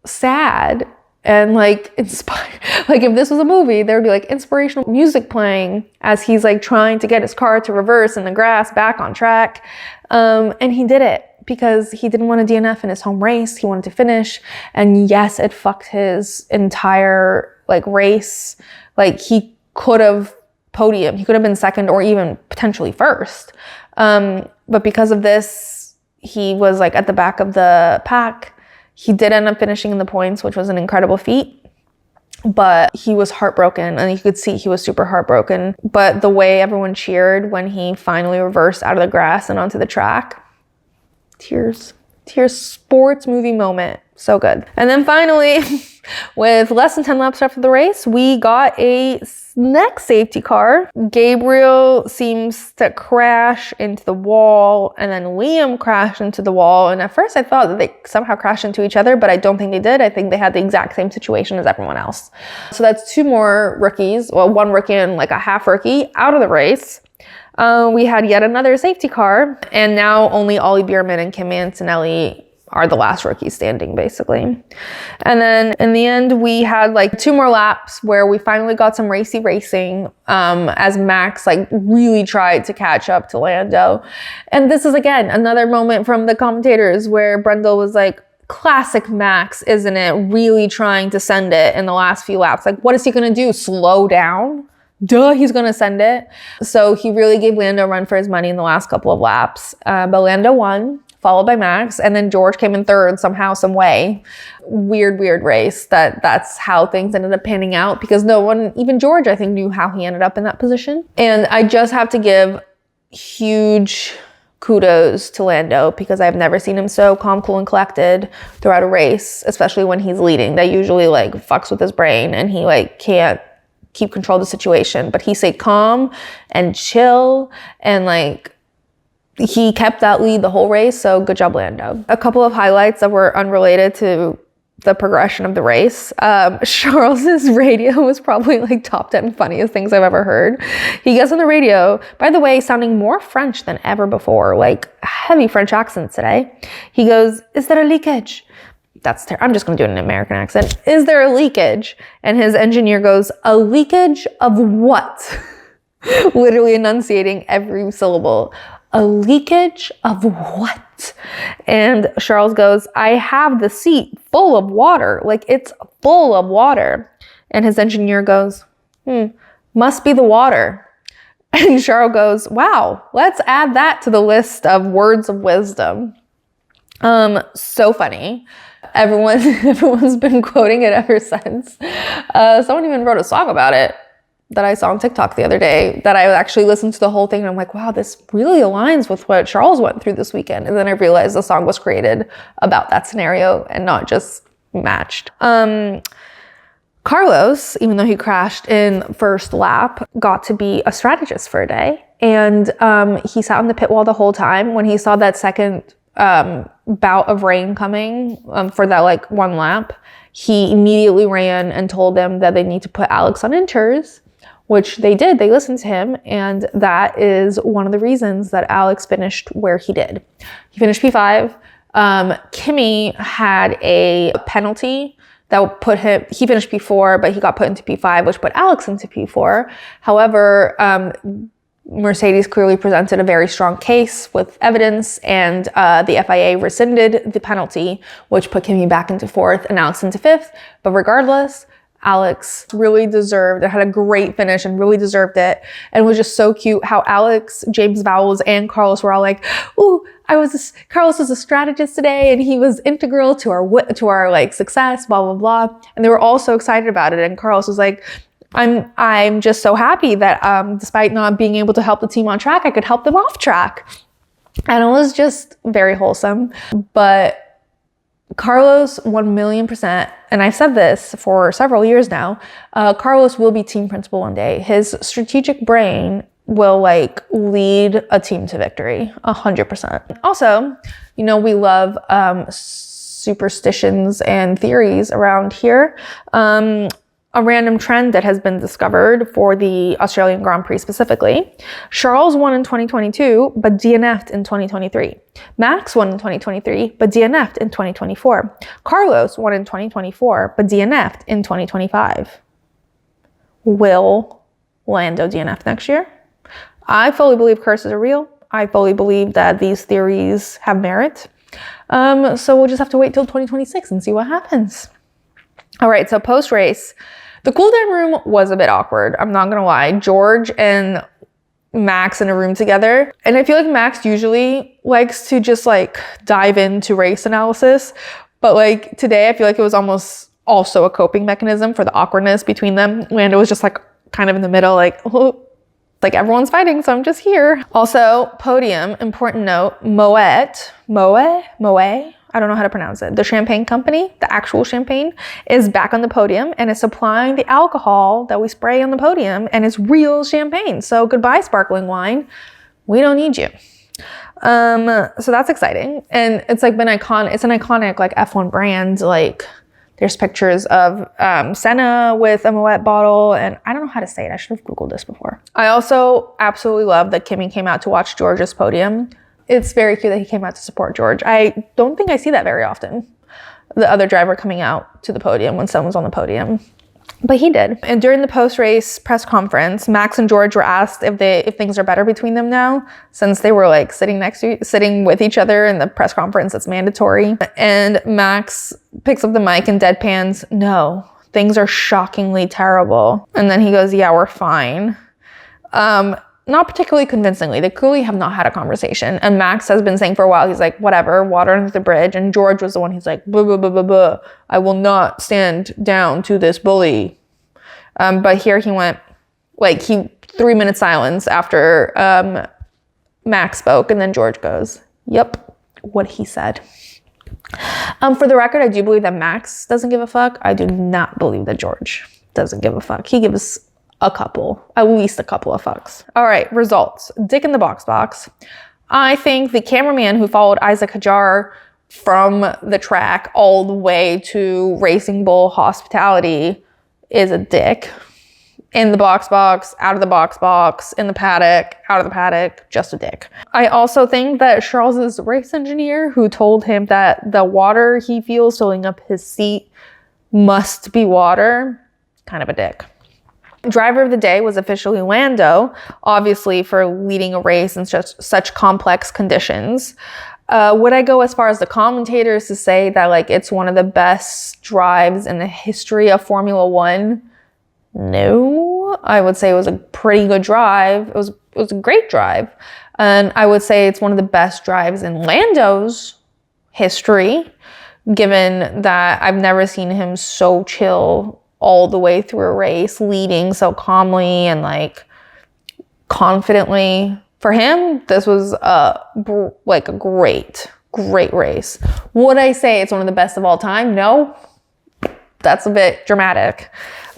sad. And like inspired, like if this was a movie, there would be like inspirational music playing as he's like trying to get his car to reverse in the grass back on track. And he did it because he didn't want to DNF in his home race. He wanted to finish. And yes, it fucked his entire like race. Like he could have podiumed. He could have been second or even potentially first. But because of this, he was like at the back of the pack. He did end up finishing in the points, which was an incredible feat, but he was heartbroken and you could see he was super heartbroken. But the way everyone cheered when he finally reversed out of the grass and onto the track, tears, sports movie moment. So good. And then finally, with less than 10 laps after the race, we got a next safety car. Gabriel seems to crash into the wall, and then Liam crashed into the wall. And at first I thought that they somehow crashed into each other, but I don't think they did. I think they had the exact same situation as everyone else. So that's two more rookies, well, one rookie and like a half rookie out of the race. We had yet another safety car, and now only Ollie Bierman and Kim Antonelli are the last rookies standing, basically. And then in the end, we had like 2 more laps where we finally got some racy racing as Max like really tried to catch up to Lando. And this is, again, another moment from the commentators where Brendel was like, classic Max, isn't it? Really trying to send it in the last few laps. Like, what is he going to do? Slow down? Duh, he's going to send it. So he really gave Lando a run for his money in the last couple of laps. But Lando won, followed by Max, and then George came in third somehow, some way. Weird race. That's how things ended up panning out, because no one, even George, I think, knew how he ended up in that position. And I just have to give huge kudos to Lando, because I've never seen him so calm, cool, and collected throughout a race, especially when he's leading. That usually like fucks with his brain and he like can't keep control of the situation. But he stayed calm and chill, and like he kept that lead the whole race, so good job, Lando. A couple of highlights that were unrelated to the progression of the race. Charles's radio was probably like top 10 funniest things I've ever heard. He gets on the radio, by the way, sounding more French than ever before, like heavy French accents today. He goes, "Is there a leakage?" That's terrible. I'm just going to do it in an American accent. "Is there a leakage?" And his engineer goes, "A leakage of what?" Literally enunciating every syllable. "A leakage of what?" And Charles goes, "I have the seat full of water. Like, it's full of water." And his engineer goes, "Must be the water." And Charles goes, "Wow, let's add that to the list of words of wisdom." So funny. Everyone's been quoting it ever since. Someone even wrote a song about it that I saw on TikTok the other day, that I actually listened to the whole thing, and I'm like, wow, this really aligns with what Charles went through this weekend. And then I realized the song was created about that scenario and not just matched. Carlos, even though he crashed in first lap, got to be a strategist for a day. And he sat on the pit wall the whole time. When he saw that second bout of rain coming for that like 1 lap, he immediately ran and told them that they need to put Alex on inters, which they did. They listened to him, and that is one of the reasons that Alex finished where he did. He finished P5. Kimi had a penalty that put him, he finished P4, but he got put into P5, which put Alex into P4. However, Mercedes clearly presented a very strong case with evidence, and the FIA rescinded the penalty, which put Kimi back into 4th and Alex into 5th. But regardless, Alex really deserved it, had a great finish and really deserved it. And it was just so cute how Alex, James Vowles, and Carlos were all like, "Ooh, Carlos was a strategist today and he was integral to our like success, blah, blah, blah." And they were all so excited about it. And Carlos was like, I'm just so happy that despite not being able to help the team on track, I could help them off track. And it was just very wholesome. But Carlos, 1,000,000%, and I've said this for several years now, Carlos will be team principal one day. His strategic brain will like lead a team to victory, 100%. Also, you know, we love superstitions and theories around here. A random trend that has been discovered for the Australian Grand Prix specifically. Charles won in 2022, but DNF'd in 2023. Max won in 2023, but DNF'd in 2024. Carlos won in 2024, but DNF'd in 2025. Will Lando DNF next year? I fully believe curses are real. I fully believe that these theories have merit. So we'll just have to wait till 2026 and see what happens. All right, so post-race, the cool down room was a bit awkward. I'm not gonna lie. George and Max in a room together. And I feel like Max usually likes to just like dive into race analysis. But like today, I feel like it was almost also a coping mechanism for the awkwardness between them. Lando was just like kind of in the middle, like, oh, like everyone's fighting, so I'm just here. Also, podium, important note, Moet, I don't know how to pronounce it. The champagne company, the actual champagne, is back on the podium and is supplying the alcohol that we spray on the podium, and it's real champagne. So goodbye, sparkling wine. We don't need you. So that's exciting. And it's like been iconic. It's an iconic like F1 brand. Like there's pictures of Senna with a Moet bottle, and I don't know how to say it. I should have Googled this before. I also absolutely love that Kimi came out to watch George's podium. it's very cute that he came out to support George. I don't think I see that very often. The other driver coming out to the podium when someone's on the podium. But he did. And during the post-race press conference, Max and George were asked if things are better between them now, since they were like sitting with each other in the press conference. It's mandatory. And Max picks up the mic and deadpans, "No, things are shockingly terrible." And then he goes, "Yeah, we're fine." Not particularly convincingly. They clearly have not had a conversation. And Max has been saying for a while, he's like, whatever, water under the bridge. And George was the one who's like, blah, blah, blah, blah, blah. I will not stand down to this bully. But here he went, 3-minute silence after Max spoke. And then George goes, yep, what he said. For the record, I do believe that Max doesn't give a fuck. I do not believe that George doesn't give a fuck. He gives at least a couple of fucks. All right, results. Dick in the box. I think the cameraman who followed Isaac Hajar from the track all the way to Racing Bull Hospitality is a dick. In the box, out of the box, in the paddock, out of the paddock, just a dick. I also think that Charles's race engineer who told him that the water he feels filling up his seat must be water, kind of a dick. Driver of the day was officially Lando, obviously for leading a race in such complex conditions. Would I go as far as the commentators to say that it's one of the best drives in the history of Formula One? No, I would say it was a pretty good drive. It was a great drive. And I would say it's one of the best drives in Lando's history, given that I've never seen him so chill all the way through a race, leading so calmly and confidently. For him, this was a great race. Would I say it's one of the best of all time? No, that's a bit dramatic.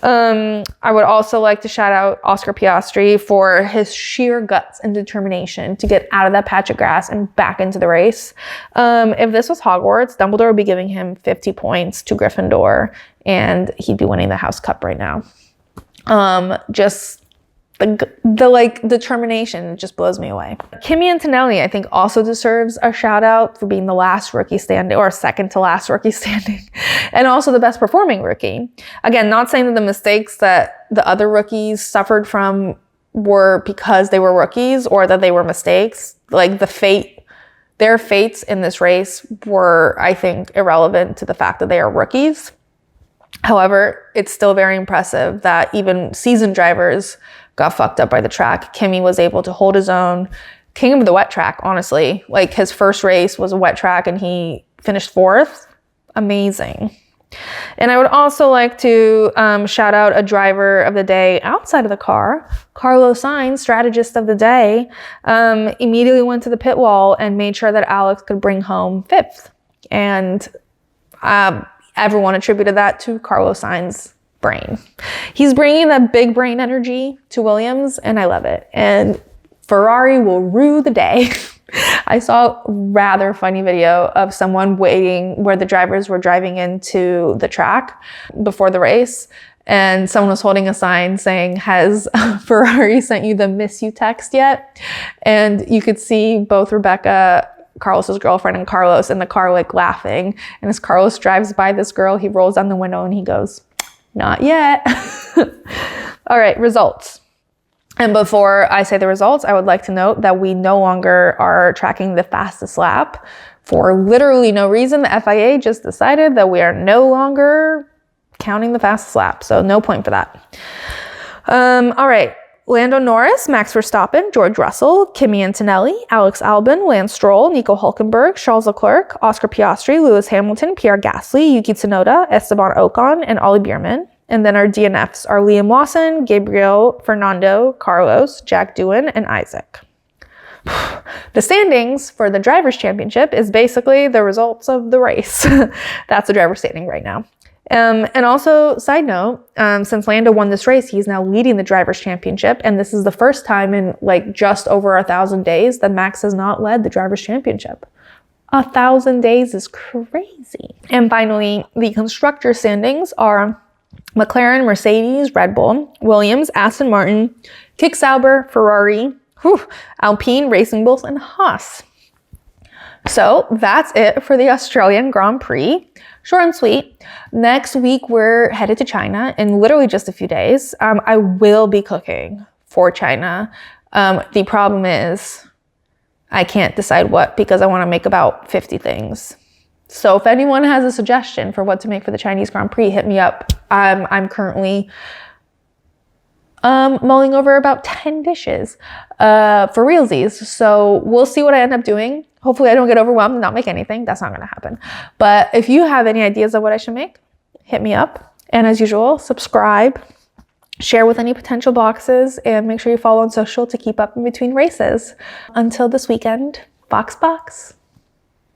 I would also like to shout out Oscar Piastri for his sheer guts and determination to get out of that patch of grass and back into the race. If this was Hogwarts, Dumbledore would be giving him 50 points to Gryffindor and he'd be winning the House Cup right now. Just the determination just blows me away. Kimi Antonelli, I think, also deserves a shout out for being the last rookie standing, or second to last rookie standing, and also the best performing rookie. Again, not saying that the mistakes that the other rookies suffered from were because they were rookies or that they were mistakes. Their fates in this race were, I think, irrelevant to the fact that they are rookies. However, it's still very impressive that even seasoned drivers got fucked up by the track. Kimi was able to hold his own. King of the wet track, honestly. His first race was a wet track and he finished 4th. Amazing. And I would also like to shout out a driver of the day outside of the car, Carlos Sainz, strategist of the day, immediately went to the pit wall and made sure that Alex could bring home 5th. And everyone attributed that to Carlos Sainz's brain. He's bringing that big brain energy to Williams, and I love it. And Ferrari will rue the day. I saw a rather funny video of someone waiting where the drivers were driving into the track before the race, and someone was holding a sign saying, "Has Ferrari sent you the miss you text yet?" And you could see both Rebecca, Carlos's girlfriend, and Carlos in the car laughing. And as Carlos drives by this girl, he rolls down the window and he goes, "Not yet." All right, results. And before I say the results, I would like to note that we no longer are tracking the fastest lap for literally no reason. The FIA just decided that we are no longer counting the fastest lap. So no point for that. All right. Lando Norris, Max Verstappen, George Russell, Kimi Antonelli, Alex Albon, Lance Stroll, Nico Hülkenberg, Charles Leclerc, Oscar Piastri, Lewis Hamilton, Pierre Gasly, Yuki Tsunoda, Esteban Ocon, and Ollie Bierman. And then our DNFs are Liam Lawson, Gabriel, Fernando, Carlos, Jack Doohan, and Isaac. The standings for the Drivers' Championship is basically the results of the race. That's the driver's standing right now. And also, side note, since Lando won this race, he's now leading the Drivers' Championship. And this is the first time in just over 1,000 days that Max has not led the Drivers' Championship. 1,000 days is crazy. And finally, the constructor standings are McLaren, Mercedes, Red Bull, Williams, Aston Martin, Kick Sauber, Ferrari, Alpine, Racing Bulls, and Haas. So that's it for the Australian Grand Prix. Short and sweet. Next week, we're headed to China in literally just a few days. I will be cooking for China. The problem is I can't decide what because I want to make about 50 things. So if anyone has a suggestion for what to make for the Chinese Grand Prix, hit me up. I'm currently mulling over about 10 dishes for realsies. So we'll see what I end up doing. Hopefully I don't get overwhelmed and not make anything. That's not going to happen. But if you have any ideas of what I should make, hit me up. And as usual, subscribe, share with any potential boxes, and make sure you follow on social to keep up in between races. Until this weekend, box.